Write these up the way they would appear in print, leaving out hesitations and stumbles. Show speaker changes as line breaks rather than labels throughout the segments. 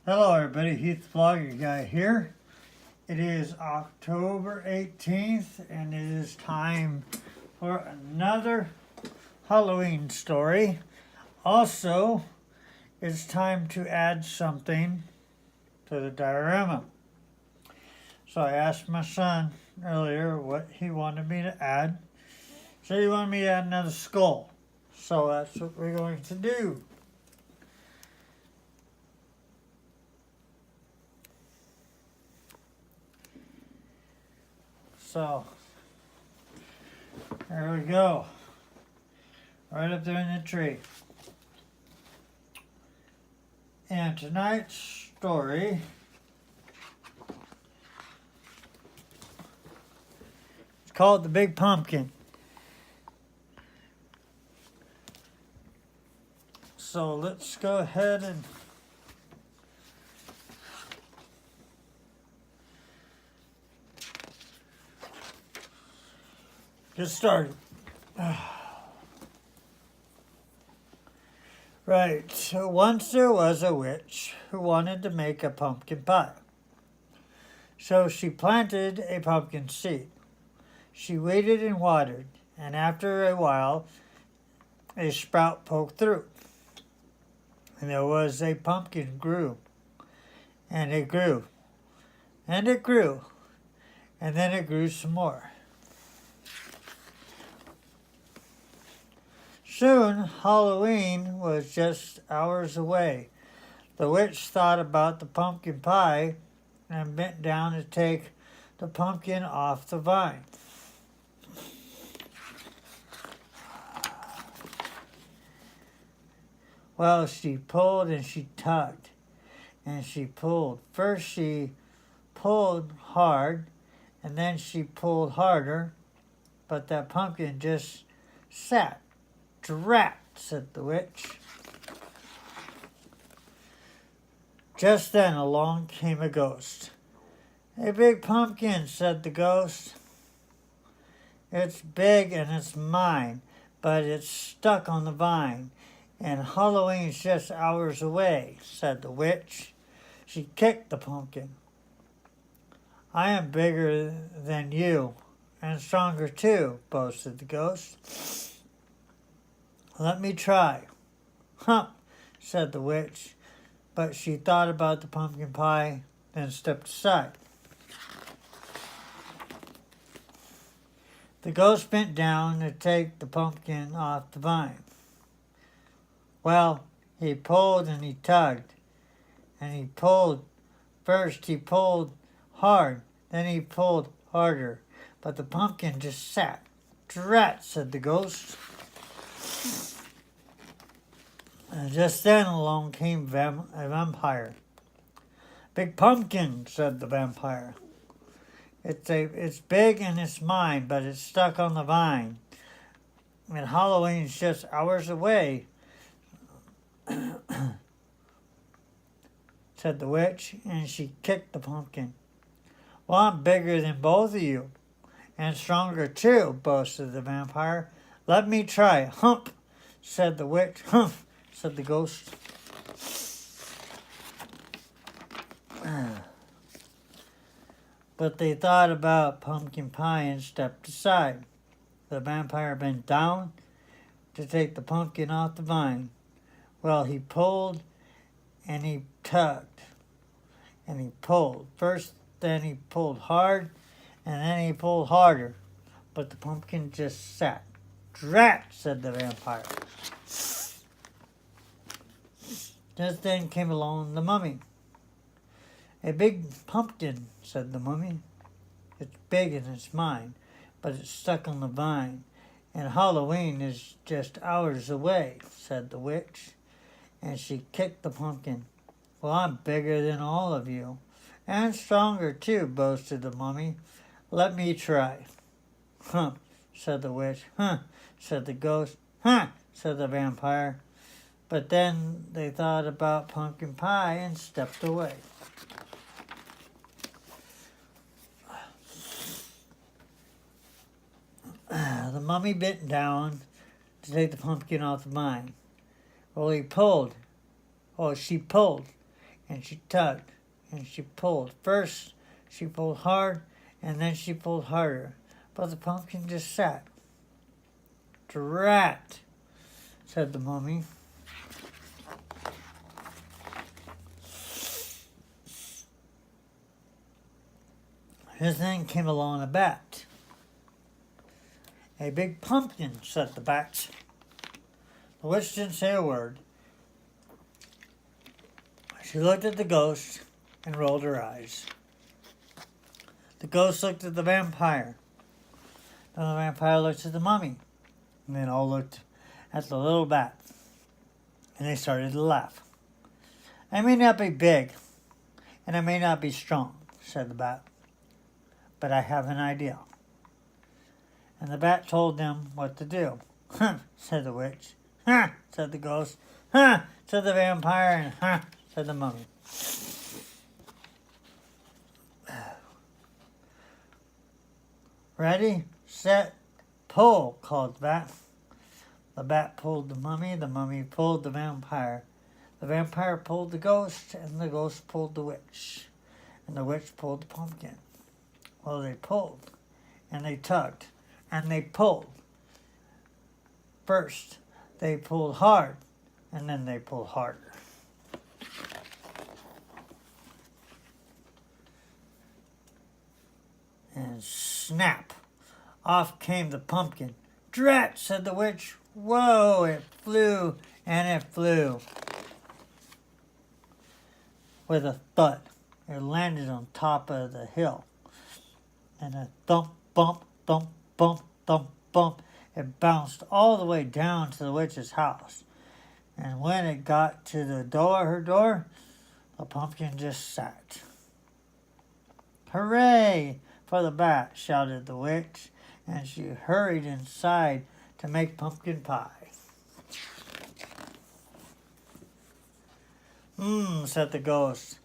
Hello everybody, Heath Vlogger Guy here. It is October 18th and it is time for another Halloween story. Also, it's time to add something to the diorama. So I asked my son earlier what he wanted me to add. So he wanted me to add another skull. So that's what we're going to do. So, there we go. Right up there in the tree. And tonight's story is called The Big Pumpkin. So let's go ahead and get started. Right, so once there was a witch who wanted to make a pumpkin pie. So she planted a pumpkin seed. She waited and watered, and after a while, a sprout poked through. And there was a pumpkin grew, and it grew, and it grew, and then it grew some more. Soon, Halloween was just hours away. The witch thought about the pumpkin pie and bent down to take the pumpkin off the vine. Well, she pulled and she tugged, and she pulled. First she pulled hard, and then she pulled harder, but that pumpkin just sat. "Drat," said the witch. Just then along came a ghost. "A big pumpkin," said the ghost. "It's big and it's mine, but it's stuck on the vine, and Halloween's just hours away," said the witch. She kicked the pumpkin. "I am bigger than you, and stronger too," boasted the ghost. "Let me try." "Humph," said the witch, but she thought about the pumpkin pie, then stepped aside. The ghost bent down to take the pumpkin off the vine. Well, he pulled and he tugged, and he pulled. First he pulled hard, then he pulled harder, but the pumpkin just sat. "Drat," said the ghost. And just then along came a vampire. "Big pumpkin," said the vampire. It's big and it's mine, but it's stuck on the vine. And Halloween's just hours away," said the witch, and she kicked the pumpkin. "Well, I'm bigger than both of you, and stronger too," boasted the vampire. "Let me try." "Humph," said the witch. "Humph," said the ghost. But they thought about pumpkin pie and stepped aside. The vampire bent down to take the pumpkin off the vine. Well, he pulled and he tugged and he pulled. First, then he pulled hard, and then he pulled harder, but the pumpkin just sat. "Drat," said the vampire. Just then came along the mummy. "A big pumpkin," said the mummy. "It's big and it's mine, but it's stuck on the vine, and Halloween is just hours away," said the witch, and she kicked the pumpkin. "Well, I'm bigger than all of you, and stronger too," boasted the mummy. "Let me try." "Humph," said the witch. "Huh," said the ghost. "Huh," said the vampire. But then they thought about pumpkin pie and stepped away. The mummy bent down to take the pumpkin off the vine. Well, she pulled, and she tugged, and she pulled. First, she pulled hard, and then she pulled harder. But the pumpkin just sat. "Drat," said the mummy. And then came along a bat. "A big pumpkin," said the bat. The witch didn't say a word. She looked at the ghost and rolled her eyes. The ghost looked at the vampire. Then the vampire looked at the mummy. And then all looked at the little bat. And they started to laugh. "I may not be big, and I may not be strong," said the bat, "but I have an idea." And the bat told them what to do. "Huh," said the witch. "Huh," said the ghost. "Huh," said the vampire. And "huh," said the mummy. "Ready, set, pull," called the bat. The bat pulled the mummy pulled the vampire. The vampire pulled the ghost, and the ghost pulled the witch. And the witch pulled the pumpkin. Well, they pulled, and they tugged, and they pulled. First, they pulled hard, and then they pulled harder. And snap, off came the pumpkin. "Drat," said the witch. Whoa, it flew, and it flew. With a thud, it landed on top of the hill. And a thump, bump, thump, bump, thump, bump. It bounced all the way down to the witch's house. And when it got to the door, her door, the pumpkin just sat. "Hooray for the bat," shouted the witch, and she hurried inside to make pumpkin pie. Said the ghost.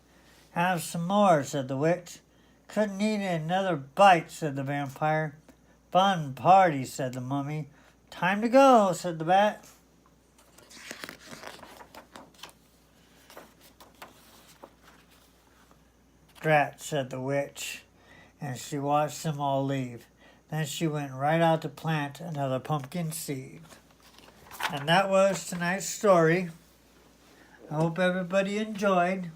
"Have some more," said the witch. "Couldn't eat another bite," said the vampire. "Fun party," said the mummy. "Time to go," said the bat. "Drat," said the witch, and she watched them all leave. Then she went right out to plant another pumpkin seed. And that was tonight's story. I hope everybody enjoyed.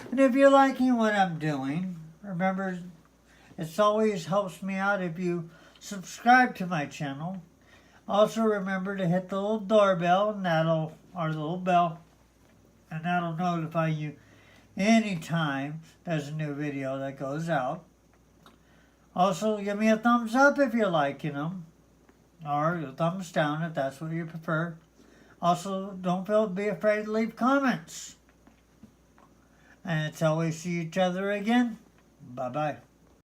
And if you're liking what I'm doing, remember, it always helps me out if you subscribe to my channel. Also remember to hit the little doorbell, and or the little bell, and that'll notify you anytime there's a new video that goes out. Also, give me a thumbs up if you're liking them, or a thumbs down if that's what you prefer. Also, don't be afraid to leave comments. And until we see each other again, bye-bye.